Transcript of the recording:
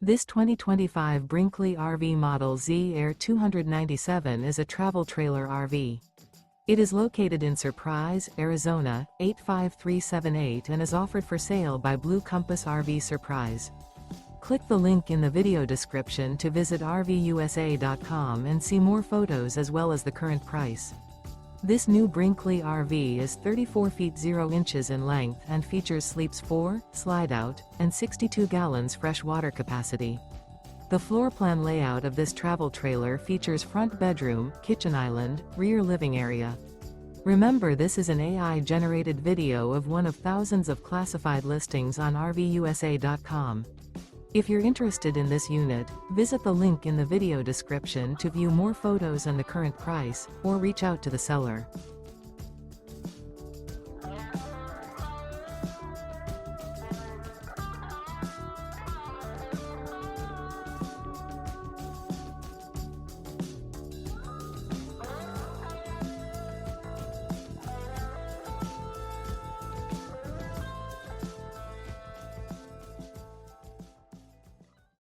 This 2025 Brinkley RV Model Z Air 297 is a travel trailer RV. It is located in Surprise, Arizona, 85378 and is offered for sale by Blue Compass RV Surprise. Click the link in the video description to visit RVUSA.com and see more photos as well as the current price. This new Brinkley RV is 34 feet 0 inches in length and features sleeps 4, slide-out, and 62 gallons fresh water capacity. The floor plan layout of this travel trailer features front bedroom, kitchen island, rear living area. Remember, this is an AI-generated video of one of thousands of classified listings on RVUSA.com. If you're interested in this unit, visit the link in the video description to view more photos and the current price, or reach out to the seller.